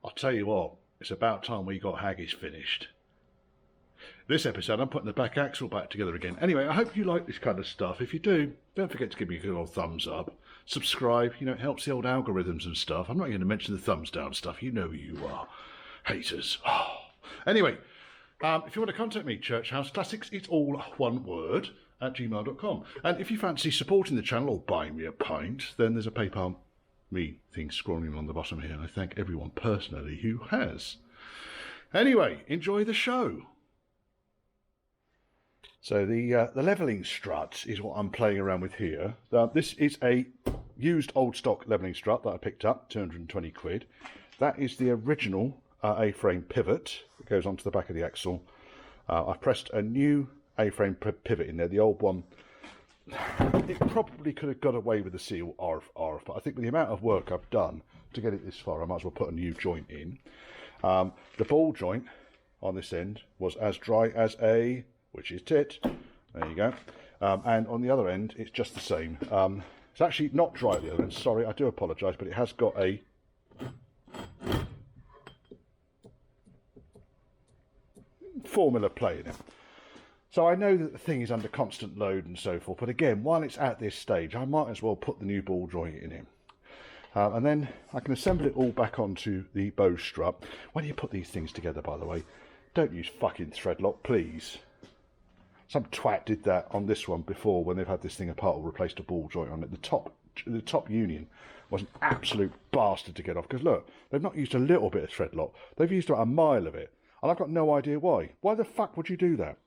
I'll tell you what, it's about time we got Haggis finished. This episode, I'm putting the back axle back together again. Anyway, I hope you like this kind of stuff. If you do, don't forget to give me a good old thumbs up. Subscribe, you know, it helps the old algorithms and stuff. I'm not going to mention the thumbs down stuff. You know who you are. Haters. Oh. Anyway, if you want to contact me, Church House Classics, it's all one word, at gmail.com. And if you fancy supporting the channel or buying me a pint, then there's a PayPal me thing scrolling along the bottom here. And I thank everyone personally who has. Anyway, enjoy the show. So the levelling strut is what I'm playing around with here. This is a used old stock levelling strut that I picked up, 220 quid. That is the original A-frame pivot that goes onto the back of the axle. I've pressed a new A-frame pivot in there. The old one, it probably could have got away with the seal arf, but I think with the amount of work I've done to get it this far, I might as well put a new joint in. The ball joint on this end was as dry as a, which is tit, there you go, and on the other end it's just the same. It's actually not dry at the other end, sorry, I do apologise, but it has got a formula play in it. So I know that the thing is under constant load and so forth, but again, while it's at this stage, I might as well put the new ball joint in it. And then I can assemble it all back onto the bow strut. When you put these things together, by the way, don't use fucking thread lock, please. Some twat did that on this one before when they've had this thing apart or replaced a ball joint on it. The top union was an absolute bastard to get off, because look, they've not used a little bit of thread lock, they've used about a mile of it, and I've got no idea why. Why the fuck would you do that?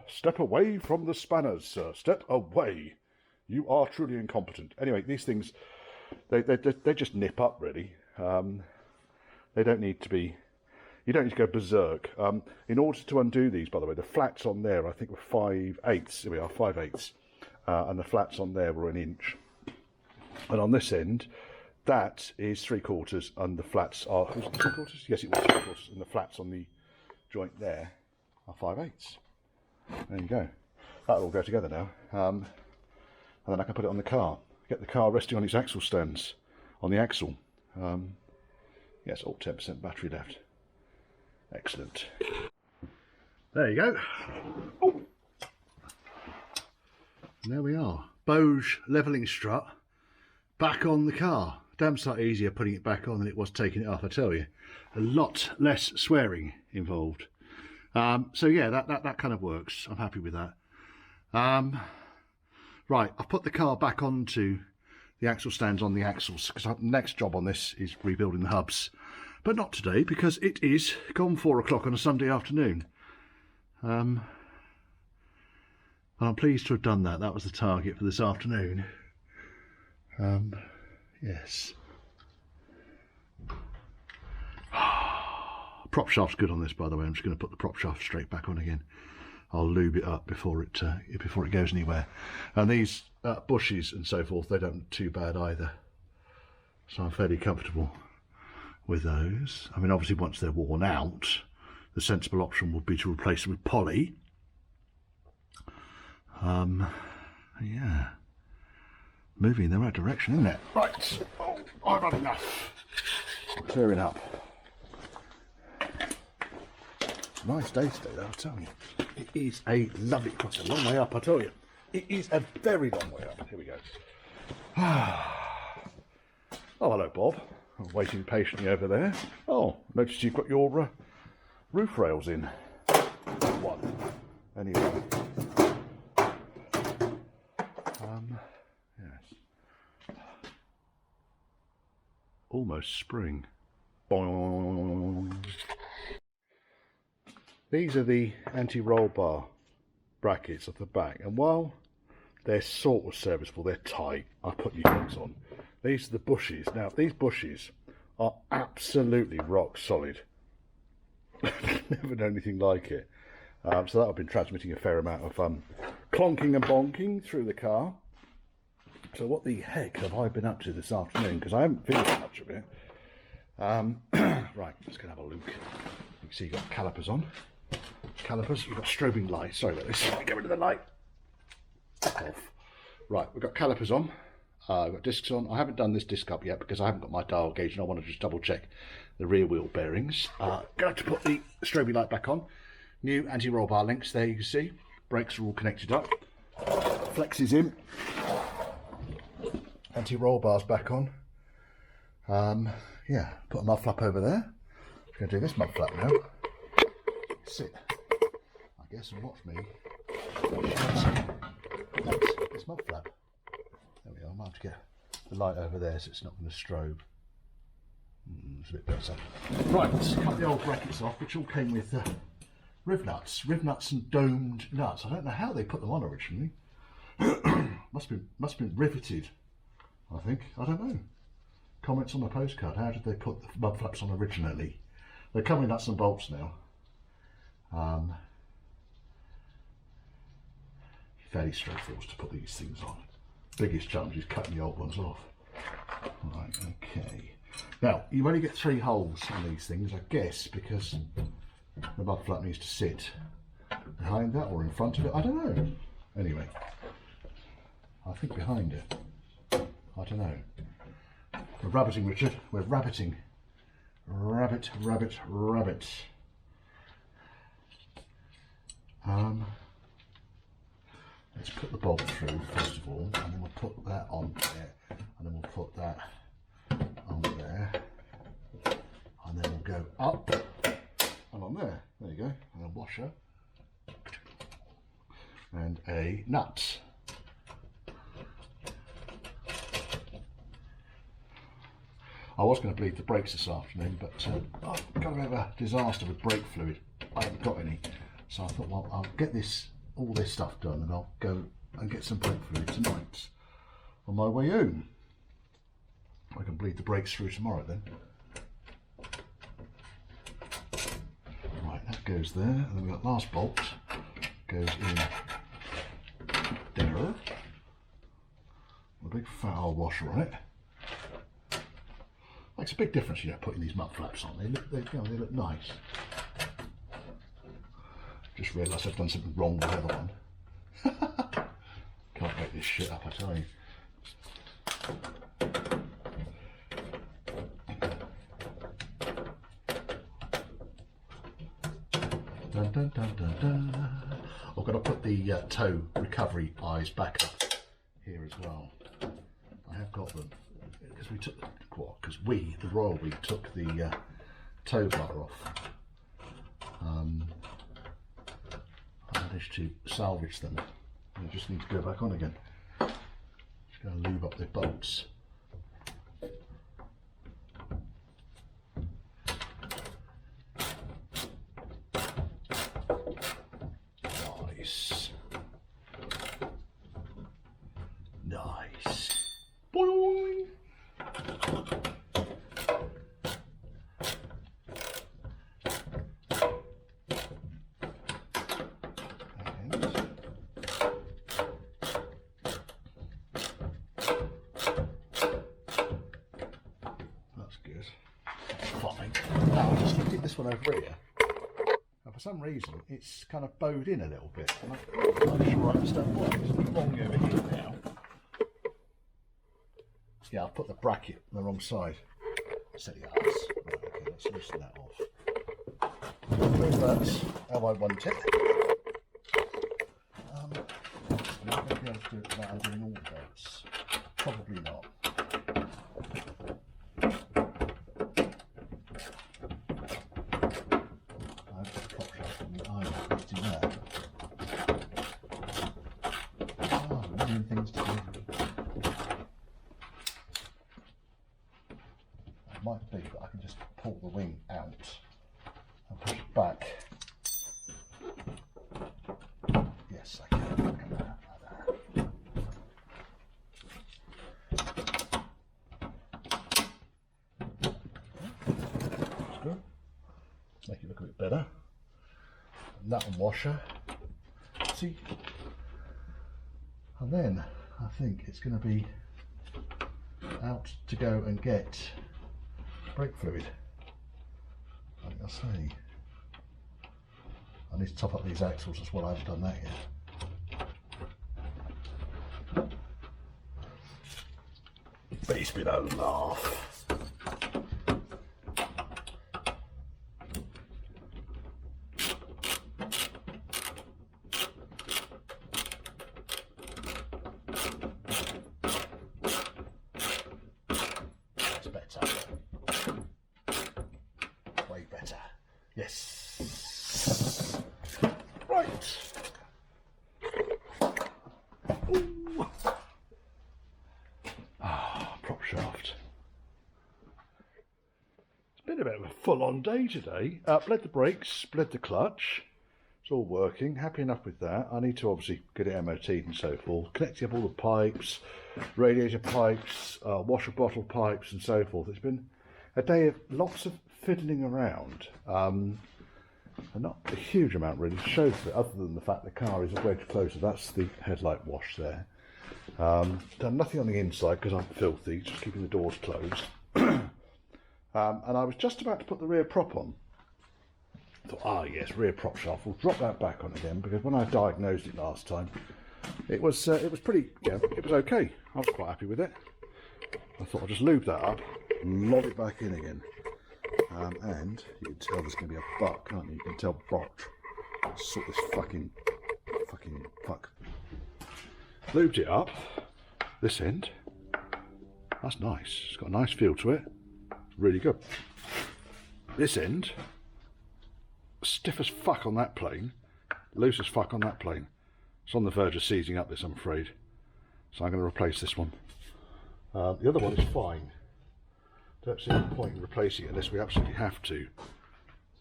Step away from the spanners, sir. Step away. You are truly incompetent. Anyway, these things, they just nip up, really. They don't need to be... You don't need to go berserk. In order to undo these, by the way, the flats on there, I think, were 5/8. Here we are, 5/8. And the flats on there were 1 inch. And on this end, that is 3/4, and the flats are... Was it 3/4? Yes, it was 3/4. And the flats on the joint there are 5/8. There you go. That'll all go together now. And then I can put it on the car. Get the car resting on its axle stands. On the axle. Yes, all 10% battery left. Excellent. There you go. Oh. And there we are. Bowes levelling strut back on the car. Damn sight easier putting it back on than it was taking it off, I tell you. A lot less swearing involved. So yeah, that kind of works. I'm happy with that. Right, I've put the car back onto the axle stands on the axles, because the next job on this is rebuilding the hubs. But not today, because it is gone 4 o'clock on a Sunday afternoon. I'm pleased to have done that. That was the target for this afternoon. Yes. Prop shaft's good on this, by the way. I'm just going to put the prop shaft straight back on again. I'll lube it up before it goes anywhere. And these bushes and so forth, they don't look too bad either. So I'm fairly comfortable with those. I mean, obviously once they're worn out, the sensible option would be to replace them with poly. Yeah, moving in the right direction, isn't it? Right, oh, I've had enough. Clearing up. Nice day today, though, I'll tell you. It is a lovely, it's a long way up, I tell you. It is a very long way up. Here we go. Oh, hello, Bob. I'm waiting patiently over there. Oh, noticed you've got your roof rails in. One. Anyway. Yes. Almost spring. Boing. These are the anti-roll bar brackets at the back, and while they're sort of serviceable, they're tight. I put new ones on. These are the bushes. Now, these bushes are absolutely rock solid. Never known anything like it. So that I've been transmitting a fair amount of clonking and bonking through the car. So what the heck have I been up to this afternoon? Because I haven't finished much of it. Right, let's go and have a look. You can see you've got calipers on. Calipers, we've got strobing lights. Sorry about this. Let me get rid of the light. Off. Right, we've got calipers on. I've got discs on. I haven't done this disc up yet because I haven't got my dial gauge and I want to just double check the rear wheel bearings. Going to put the strobe light back on. New anti-roll bar links there, you can see. Brakes are all connected up. Flex is in. Anti-roll bars back on. Yeah, put a mud flap over there. I'm going to do this mud flap now. Sit, I guess, and watch me. This mud flap. There we are. I might have to get the light over there so it's not going to strobe. It's a bit better. Right, let's cut the old brackets off, which all came with riv nuts and domed nuts. I don't know how they put them on originally. must have been riveted, I think. I don't know. Comments on the postcard. How did they put the mud flaps on originally? They come with nuts and bolts now. Fairly straightforward to put these things on. Biggest challenge is cutting the old ones off. Right, okay. Now, you only get 3 holes on these things, I guess, because the mud flap needs to sit behind that or in front of it. I don't know. Anyway, I think behind it. I don't know. We're rabbiting, Richard. We're rabbiting. Rabbit, rabbit, rabbit. Let's put the bolt through first of all, and then we'll put that on there, and then we'll put that on there, and then we'll go up and on there. There you go. And a washer and a nut. I was going to bleed the brakes this afternoon, but I've got a bit of a disaster with brake fluid. I haven't got any, so I thought, well, I'll get all this stuff done, and I'll go and get some brake fluid tonight on my way home. I can bleed the brakes through tomorrow then. Right, that goes there, and then we've got last bolt goes in there. A big fat old washer on it. Makes a big difference, you know, putting these mud flaps on. They look nice. Just realised I've done something wrong with the other one. Can't make this shit up, I tell you. Dun, dun, dun, dun, dun. I've got to put the toe recovery eyes back up here as well. I have got them. Because we took the Royal we took the tow bar off. I managed to salvage them. I just need to go back on again. Just going to lube up the bolts. Nice. Nice. Boing. One over here, and for some reason it's kind of bowed in a little bit. I'm not sure I understand why. It's wrong over here now. Yeah, I've put the bracket on the wrong side. Silly ass. Right, okay, let's loosen that off. That's how I want it. I'm not going to be able to do it without doing all the bolts. Probably not. Things to do. It might be, but I can just pull the wing out and push it back. Yes, I can. Like that. That's good. Make it look a bit better. Nut and washer. See? And then I think it's going to be out to go and get brake fluid. Like I say, I need to top up these axles as well. I haven't done that But it's been a laugh. That's better. Way better. Yes. Right. Ooh. Prop shaft. It's been a bit of a full-on day today. Bled the brakes, bled the clutch. It's all working. Happy enough with that. I need to obviously get it MOT'd and so forth. Connecting up all the pipes, radiator pipes, washer bottle pipes and so forth. It's been a day of lots of fiddling around. And not a huge amount really shows it, other than the fact the car is a wedge closer. That's the headlight wash there. Done nothing on the inside because I'm filthy, just keeping the doors closed. And I was just about to put the rear prop on. I thought, yes, rear prop shaft. We'll drop that back on again because when I diagnosed it last time, it was pretty, it was okay. I was quite happy with it. I thought I'll just lube that up, lob it back in again. And you can tell there's going to be a buck, can't you? You can tell botch. Sort this fucking fuck. Lubed it up, this end. That's nice. It's got a nice feel to it. It's really good. This end, stiff as fuck on that plane, loose as fuck on that plane. It's on the verge of seizing up this, I'm afraid. So I'm going to replace this one. The other one is fine. Don't see any point in replacing it unless we absolutely have to.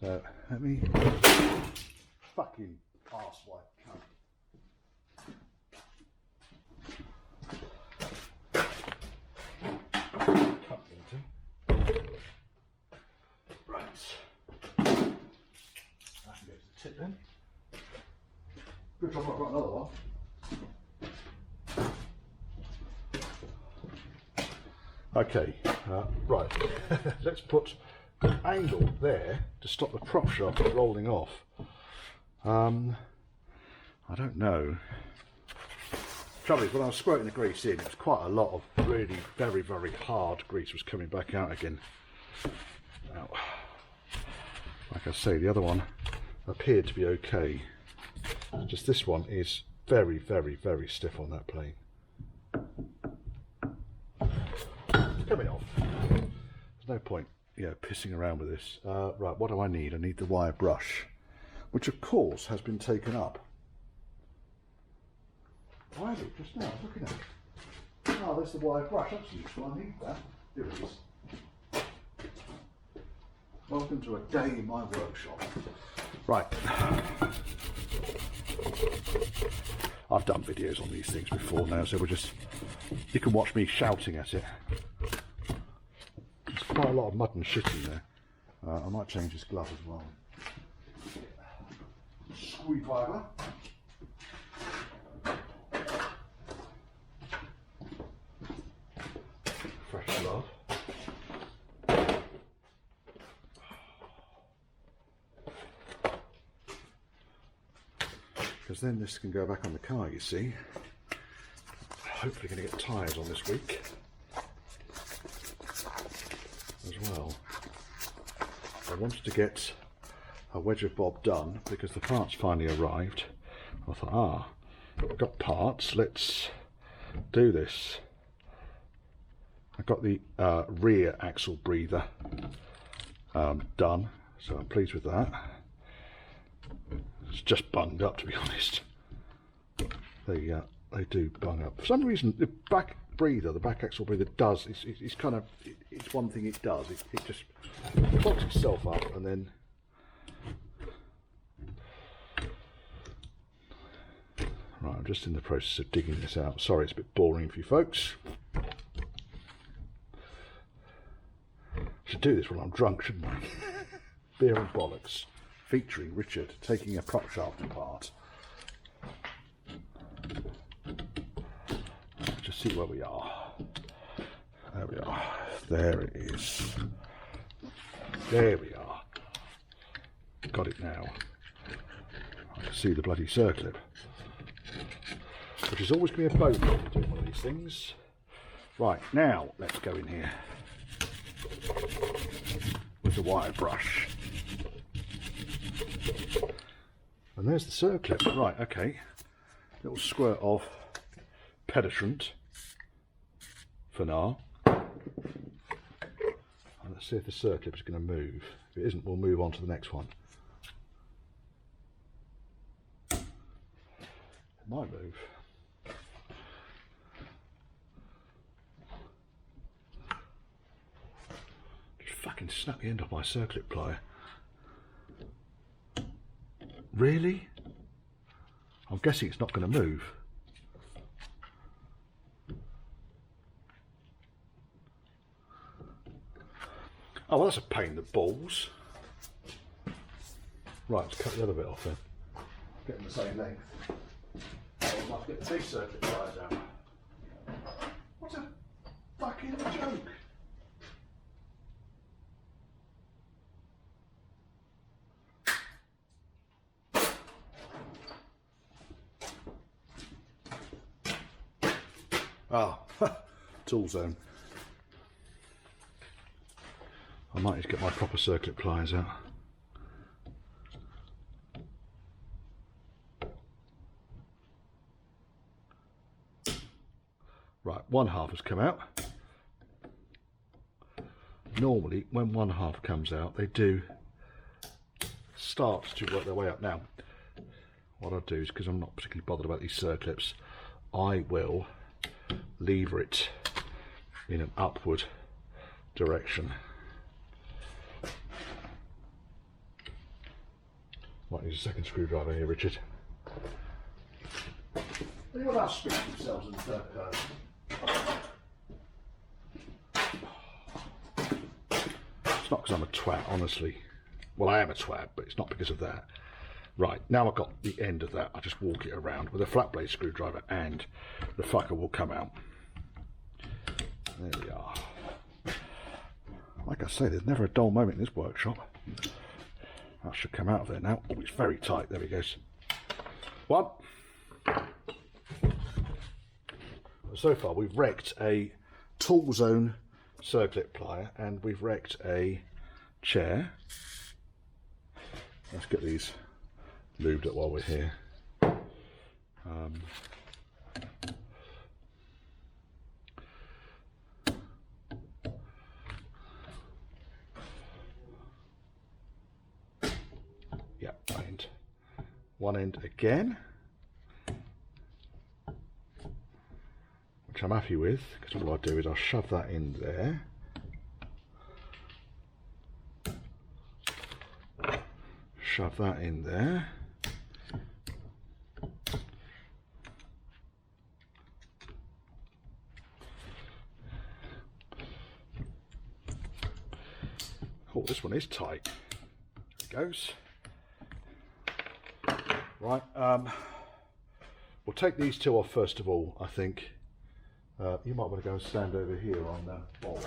So let me fucking arsewipe cunt. Right. I can go to the tip then. Good job I've got another one. Okay, right, let's put an angle there to stop the prop shaft from rolling off. I don't know. Trouble is, when I was squirting the grease in, it was quite a lot of really very, very hard grease was coming back out again. Now, like I say, the other one appeared to be okay. Just this one is very, very, very stiff on that plane. Coming off. There's no point, pissing around with this. Right, what do I need? I need the wire brush, which of course has been taken up. Why is it just now? I was looking at it. Oh, there's the wire brush. That's useful. I need that. Here it is. Welcome to a day in my workshop. Right. I've done videos on these things before now, so you can watch me shouting at it. There's quite a lot of mud and shit in there. I might change this glove as well. Screwdriver. Fresh glove. Because then this can go back on the car, you see. Hopefully going to get tyres on this week as well. I wanted to get a wedge of bob done because the parts finally arrived. I thought, I've got parts, let's do this. I got the rear axle breather done, so I'm pleased with that. It's just bunged up, to be honest. They do bung up. For some reason, the back breather, the back axle breather does, it's one thing it does. It just clogs itself up and then right, I'm just in the process of digging this out. Sorry, it's a bit boring for you folks. I should do this when I'm drunk, shouldn't I? Beer and bollocks, featuring Richard taking a prop shaft apart. Just see where we are. There we are. There it is. There we are. Got it now. I can see the bloody circlip, which is always going to be a bonus when you're doing one of these things. Right, now let's go in here with the wire brush. And there's the circlip. Right, okay. Little squirt of penetrant for now. And let's see if the circlip is going to move. If it isn't, we'll move on to the next one. It might move. Fucking snuck the end off my circlip plier. Really? I'm guessing it's not going to move. Oh, well, that's a pain in the balls. Right, let's cut the other bit off then. Get them the same length. Oh, I'll have to get the big circlip pliers out. What a fucking joke. Ah, tool zone. I might just get my proper circlip pliers out. Right, one half has come out. Normally, when one half comes out, they do start to work their way up. Now, what I'll do is, because I'm not particularly bothered about these circlips, I will lever it in an upward direction. Might need a second screwdriver here, Richard. Anyone else speak to themselves in the third person? It's not because I'm a twat, honestly. Well, I am a twat, but it's not because of that. Right, now I've got the end of that, I just walk it around with a flat blade screwdriver and the fucker will come out. There we are. Like I say, there's never a dull moment in this workshop. That should come out of there now. Oh, it's very tight. There he goes. One. So far we've wrecked a tool zone circlip plier and we've wrecked a chair. Let's get these lubed up while we're here. Yeah, one end again, which I'm happy with, because all I do is I'll shove that in there. Shove that in there. Oh, this one is tight. There it goes. Right, we'll take these two off first of all, I think. You might want to go and stand over here on the board.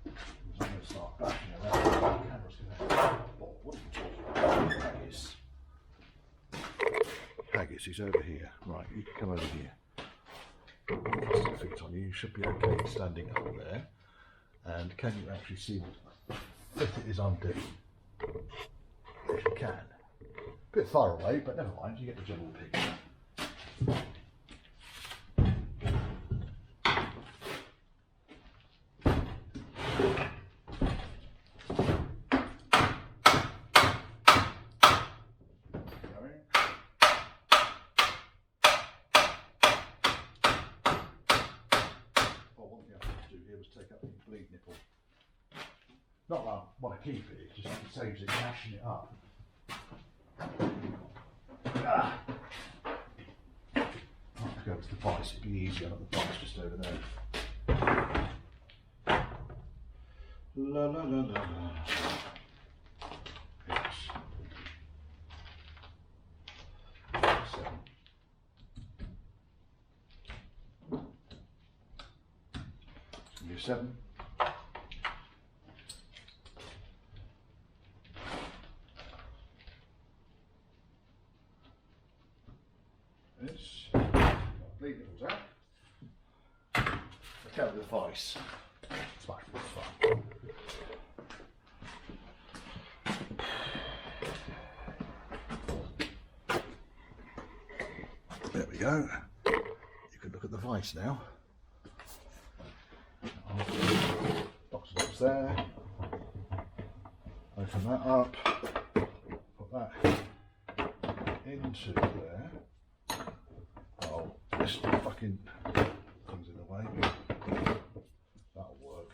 I'm going to start bashing around. The camera's going to board. What are you talking about? Haggis. Haggis, he's over here. Right, you can come over here. Put feet on you. You should be okay standing up there. And can you actually see if it is undone? If you can. A bit far away, but never mind, you get the general picture. Take up the bleed nipple. Not that I want to keep it, it just saves it mashing it up. Ah. I'll have to go to the vise, it'd be easier, not the vise just over there. La la la la la. Yes. 7. New 7. This. Bleed nipples out. Okay, go with the vice. It's much more fun. There we go. You can look at the vice now. Box there. Open that up. Put that into there. Oh, this fucking thing's in the way. That'll work.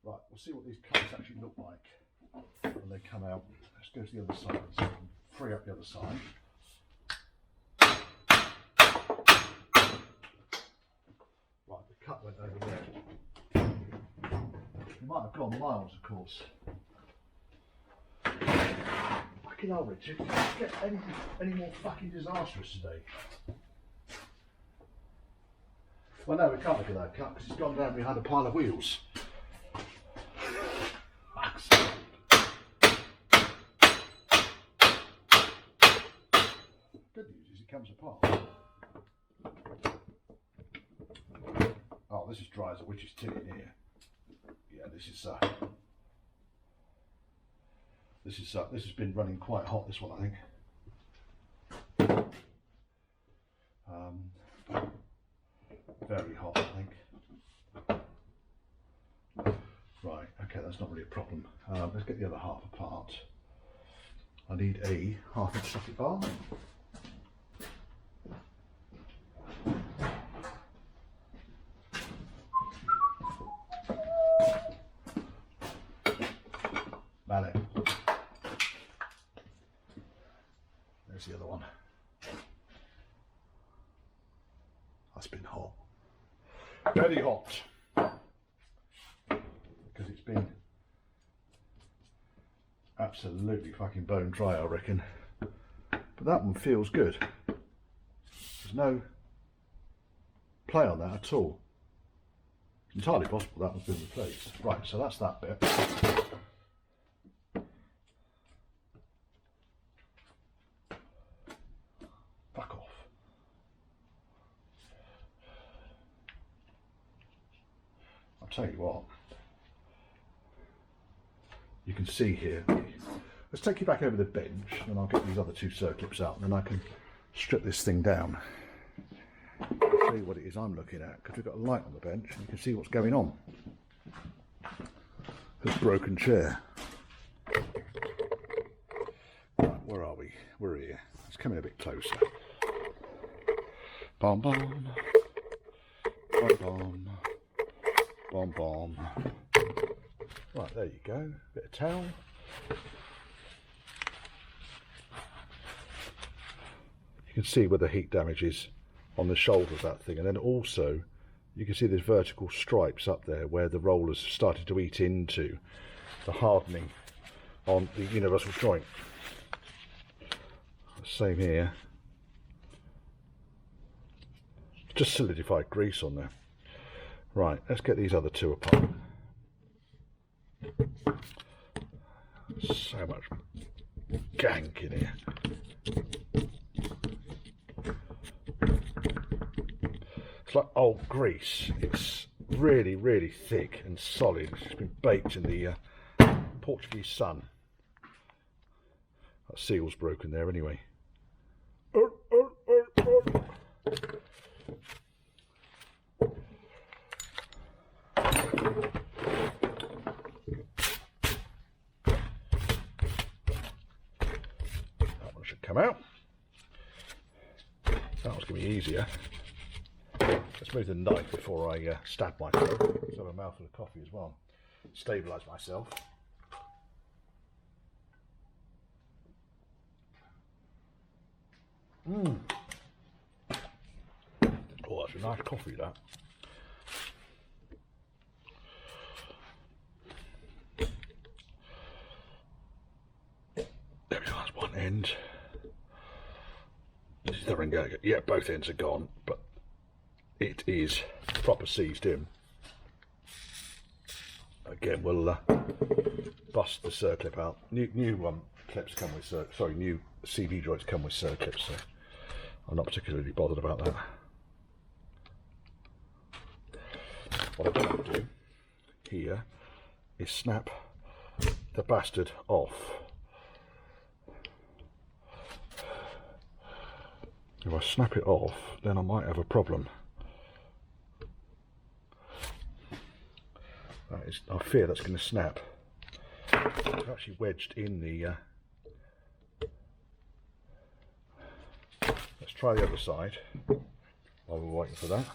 Right, we'll see what these cups actually look like when they come out. Let's go to the other side so we can free up the other side. Right, the cut went over there. You might have gone miles, of course. Fucking hell, Richard. Can you get any more fucking disastrous today? Well, no, we can't look at that cut because it's gone down behind a pile of wheels. Good news is it comes apart. Oh, this is dry as a witch's tit in here. Yeah, this has been running quite hot, this one, I think. Very hot, I think. Right, okay, that's not really a problem. Let's get the other half apart. I need a half-inch socket bar. Mallet. There's the other one. That's been hot. Very hot. Because it's been absolutely fucking bone dry, I reckon. But that one feels good. There's no play on that at all. It's entirely possible that one's been replaced. Right, so that's that bit. Fuck off. I'll tell you what. You can see here. Let's take you back over the bench and I'll get these other two circlips out and then I can strip this thing down. I'll show you what it is I'm looking at because we've got a light on the bench and you can see what's going on. This broken chair. Right, where are we? We're here. Let's come in a bit closer. Bom bom. Bom bom. Bom bom. Right, there you go. Bit of towel. You can see where the heat damage is on the shoulder of that thing, and then also you can see there's vertical stripes up there where the rollers started to eat into the hardening on the universal joint. Same here. Just solidified grease on there. Right, let's get these other two apart. So much gank in here. It's like old grease. It's really, really thick and solid. It's been baked in the Portuguese sun. That seal's broken there anyway. Come out. That was going to be easier. Let's move the knife before I stab myself. Let's have a mouthful of coffee as well. Stabilise myself. Oh, that's a nice coffee, that. There we go, that's one end. This is the ring going. Yeah, both ends are gone, but it is proper seized in. Again, we'll bust the circlip out. New clips come with new CV joints come with circlips, so I'm not particularly bothered about that. What I don't do here is snap the bastard off. If I snap it off, then I might have a problem. I fear that's going to snap. It's actually wedged in the... Let's try the other side while we're waiting for that.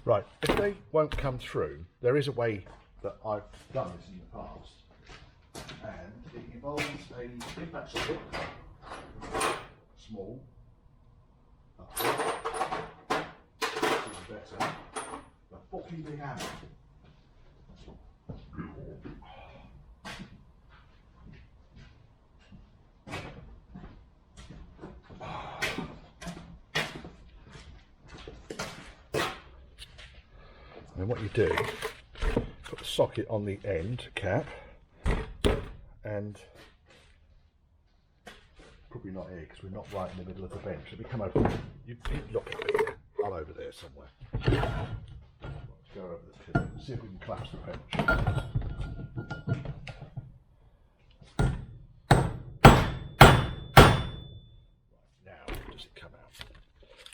Right, if they won't come through, there is a way that I've done this in the past, and it involves a impact socket, small, upward, even better, a fucking big hammer. And what you do, put the socket on the end cap, and probably not here because we're not right in the middle of the bench. If we come over, you look over here, I'm over there somewhere. Let's go over the pillar and see if we can collapse the bench. Now, does it come out? So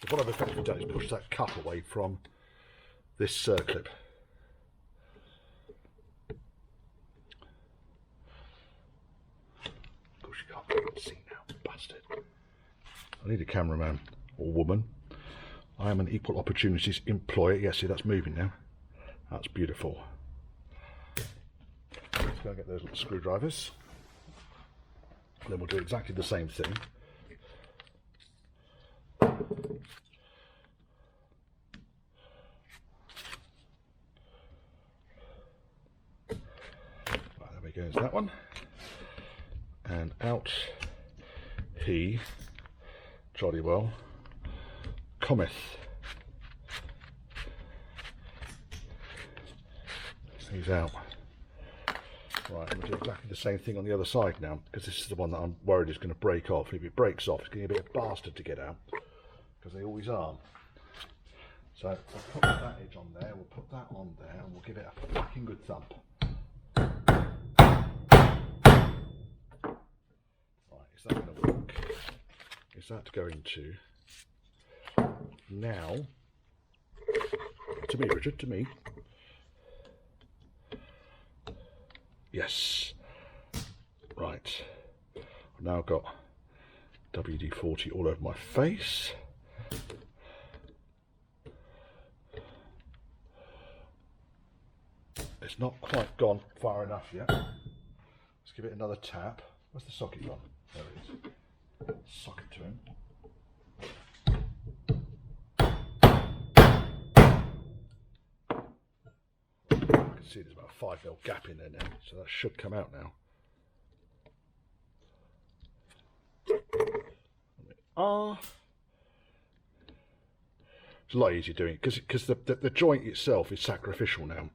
what I've effectively done is push that cup away from this circlip. Of course you can't see now, bastard. I need a cameraman or woman. I am an equal opportunities employer. Yes, see that's moving now. That's beautiful. Let's go and get those little screwdrivers. Then we'll do exactly the same thing. Goes that one, and out he jolly well cometh. He's out. Right, I'm going to do exactly the same thing on the other side now, because this is the one that I'm worried is going to break off. If it breaks off, it's going to be a bastard to get out, because they always are. So I'll put that edge on there, we'll put that on there, and we'll give it a fucking good thump. Is that going to work? Is that going to? Now, to me, Richard, to me. Yes. Right. I've now got WD-40 all over my face. It's not quite gone far enough yet. Let's give it another tap. Where's the socket gone? There it is. Socket to him. I can see there's about a 5mm gap in there now, so that should come out now. It's a lot easier doing it because the joint itself is sacrificial now,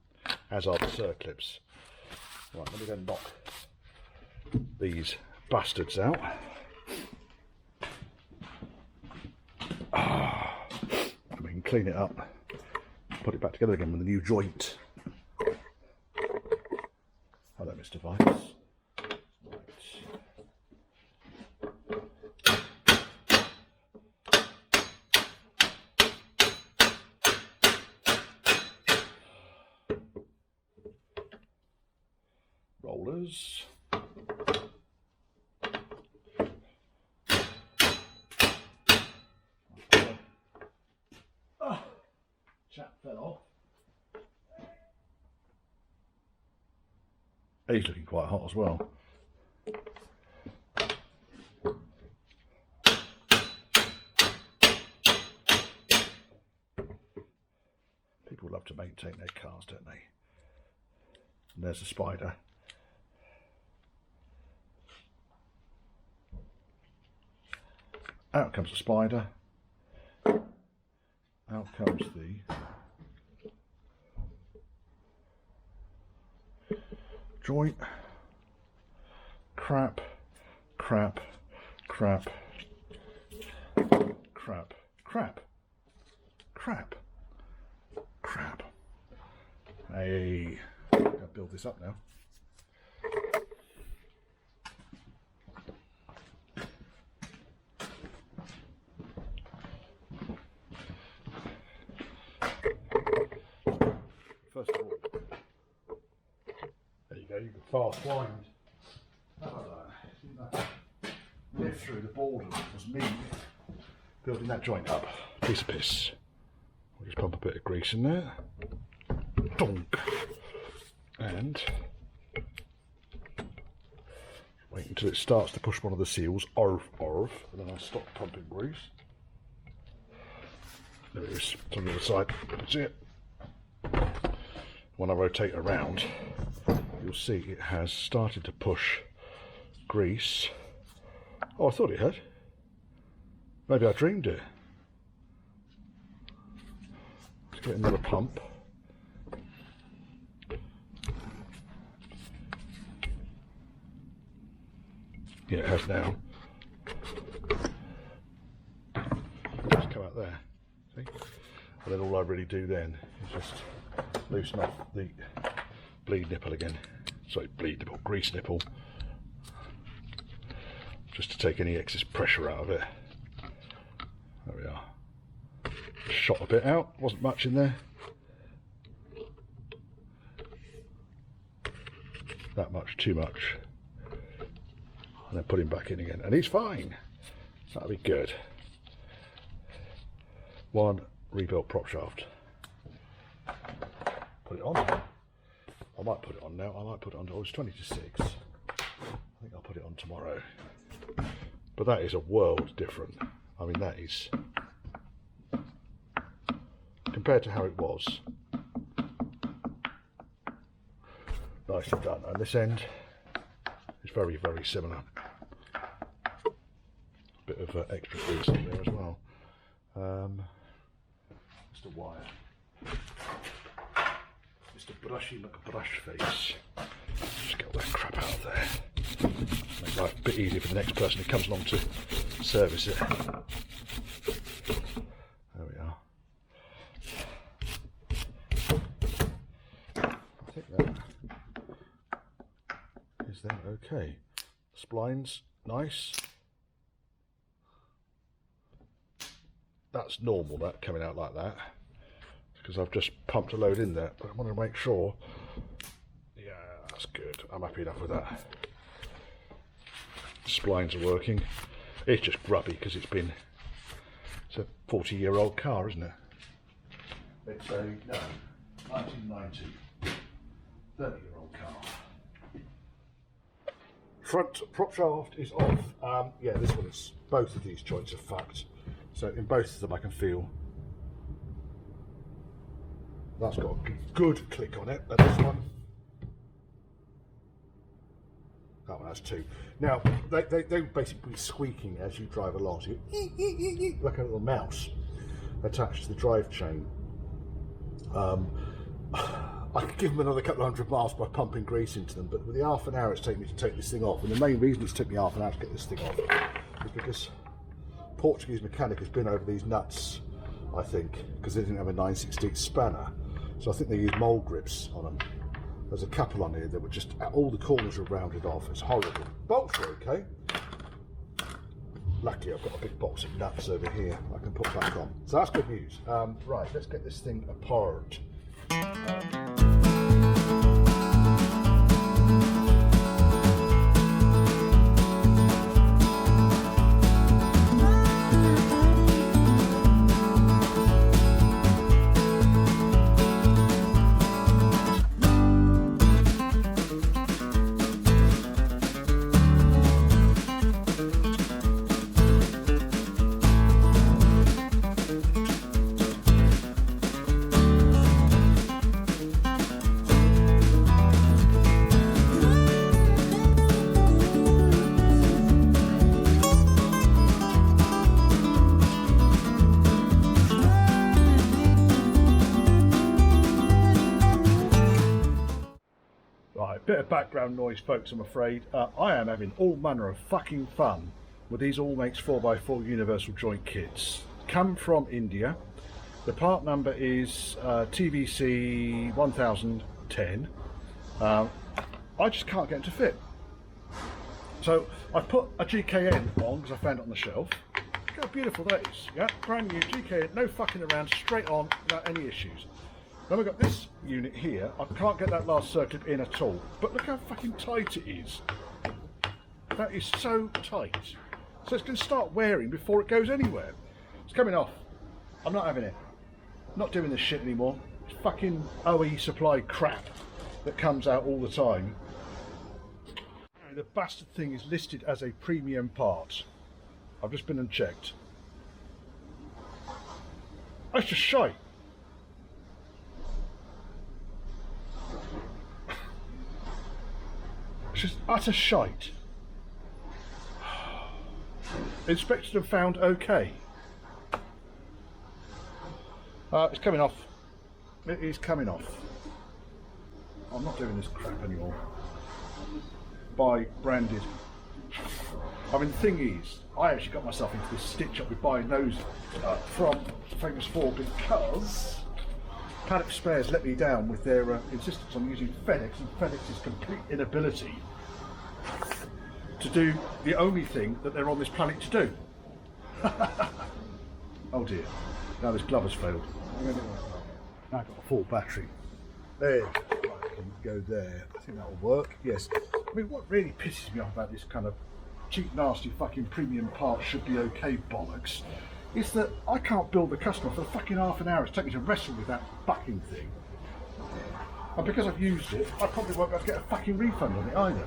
as are the circlips. Right, let me go and knock these bastards out. We can clean it up, put it back together again with a new joint. Hello, Mr. Vice. scissors. Oh, chap fell off. He's looking quite hot as well. People love to maintain their cars, don't they? And there's a spider. Out comes the spider. Out comes the joint. Crap, crap, crap, crap, crap, crap, crap. Hey, I'll build this up now. First of all, there you go, you can fast wind. Lift through the board was me building that joint up. Piece of piss. We'll just pump a bit of grease in there. Donk. And wait until it starts to push one of the seals. Orf, orf. And then I stop pumping grease. There it is. It's on the other side. That's it. When I rotate around, you'll see it has started to push grease. Oh, I thought it had. Maybe I dreamed it. Let's get another pump. Yeah, it has now. Just come out there. See? And then all I really do then is just loosen off the bleed nipple again. Sorry, bleed nipple, grease nipple. Just to take any excess pressure out of it. There we are. Shot a bit out, wasn't much in there. That much, too much. And then put him back in again. And he's fine. That'll be good. One rebuilt prop shaft. Put it on. I might put it on now. I might put it on. Oh, it's 20 to 6. I think I'll put it on tomorrow. But that is a world different. I mean, that is, compared to how it was, nicely done. And this end is very, very similar. Bit of extra grease in there as well. Just a wire. Just a brushy McBrush face. Just get all that crap out of there. Make life a bit easier for the next person who comes along to service it. There we are. I think that is then okay. Splines, nice. That's normal, that coming out like that, because I've just pumped a load in there, but I want to make sure. Yeah, that's good. I'm happy enough with that. Splines are working. It's just grubby because it's a 40-year-old car, isn't it? It's a 1990 30-year-old car. Front prop shaft is off. Yeah, this one is. Both of these joints are fucked. So in both of them I can feel that's got a good click on it. And this one, that one has two. Now they're basically squeaking as you drive along, so you, like a little mouse attached to the drive chain. I could give them another couple of 100 miles by pumping grease into them, but with the half an hour it's taken me to take this thing off, and the main reason it's taken me half an hour to get this thing off is because Portuguese mechanic has been over these nuts, I think, because they didn't have a 9/16 spanner, so I think they used mould grips on them. There's a couple on here that were just, all the corners were rounded off. It's horrible. Bolts are okay. Luckily I've got a big box of nuts over here I can put back on, so that's good news. Right, let's get this thing apart. Bit of background noise, folks, I'm afraid. I am having all manner of fucking fun with these All Makes 4x4 universal joint kits. Come from India. The part number is TVC 1010. I just can't get them to fit. So I put a GKN on because I found it on the shelf. Look how beautiful that is. Yeah, brand new GKN, no fucking around, straight on without any issues. Then we've got this unit here. I can't get that last circuit in at all. But look how fucking tight it is. That is so tight. So it's going to start wearing before it goes anywhere. It's coming off. I'm not having it. I'm not doing this shit anymore. It's fucking OE supplied crap that comes out all the time. The bastard thing is listed as a premium part. I've just been and checked. That's just shite. It's just utter shite. Inspected and found okay. It's coming off. It is coming off. I'm not doing this crap anymore. Buy branded. I mean, the thing is, I actually got myself into this stitch up with buying those from Famous 4 because Paddock Spares let me down with their insistence on using FedEx and FedEx's complete inability to do the only thing that they're on this planet to do. Oh dear, now this glove has failed. Now I've got a full battery. There, I can go there. I think that'll work, yes. I mean, what really pisses me off about this kind of cheap, nasty, fucking premium part should be okay bollocks is that I can't bill the customer for the fucking half an hour it's taken me to wrestle with that fucking thing. And because I've used it, I probably won't be able to get a fucking refund on it either.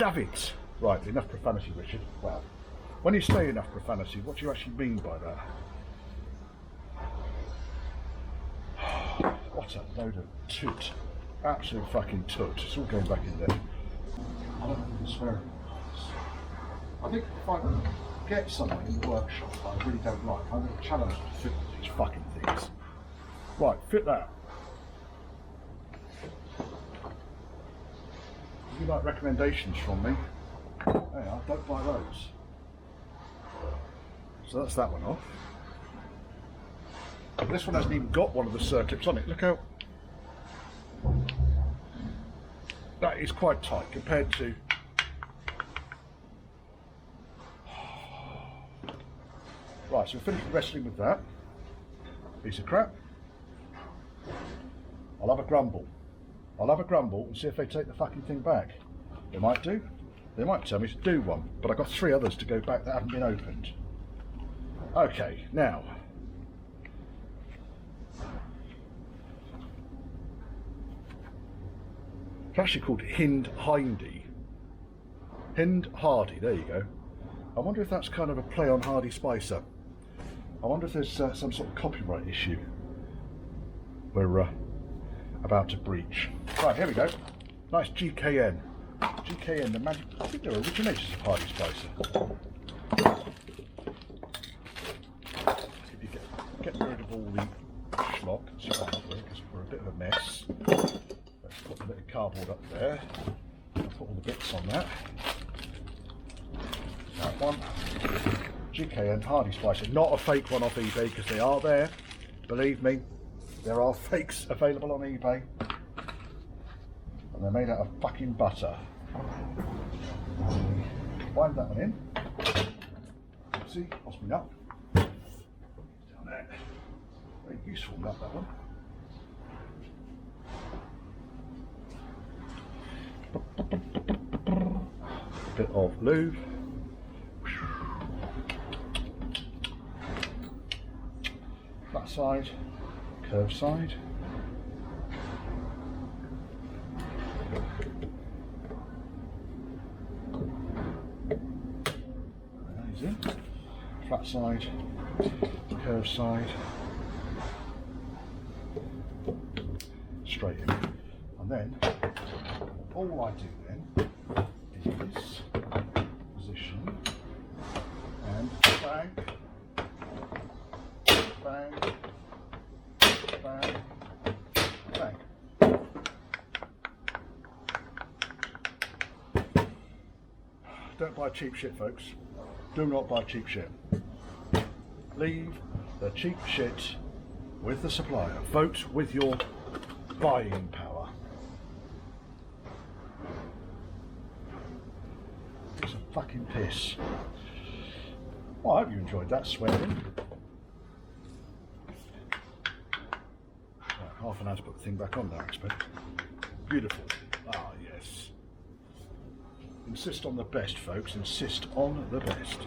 Love it! Right, enough profanity, Richard. Well, when you say enough profanity, what do you actually mean by that? What a load of toot. Absolute fucking toot. It's all going back in there. I don't know if it's swearing. I think if I get something in the workshop that I really don't like, I'm going to challenge to fit these fucking things. Right, fit that. If you like recommendations from me, there you are, don't buy those. So that's that one off. This one hasn't even got one of the circlips on it. Look how that is quite tight compared to right, so we're finished wrestling with that piece of crap. I'll have a grumble. I'll have a grumble and see if they take the fucking thing back. They might do. They might tell me to do one, but I've got 3 others to go back that haven't been opened. Okay, now it's actually called Hind Hindy. Hind Hardy, there you go. I wonder if that's kind of a play on Hardy Spicer. I wonder if there's some sort of copyright issue we're about to breach. Right, here we go. Nice GKN. GKN, the magic. I think they're originators of Hardy Spicer. If you get rid of all the schlock, because we're a bit of a mess. Let's put a bit of cardboard up there. I'll put all the bits on that. That one. GKN Hardy Spicer. Not a fake one off eBay because they are there. Believe me, there are fakes available on eBay. And they're made out of fucking butter. Wind that one in. See, what's me up? Down there. Very useful nut, that one. A bit of lube. Flat side, curved side. In. Flat side, curved side, straight in. And then all I do then is position and bang, bang, bang, bang. buy cheap shit, folks. Do not buy cheap shit. Leave the cheap shit with the supplier. Vote with your buying power. It's a fucking piss. Well, I hope you enjoyed that swearing. Right, half an hour to put the thing back on now, I expect. Beautiful. Ah, yes. Insist on the best, folks. Insist on the best.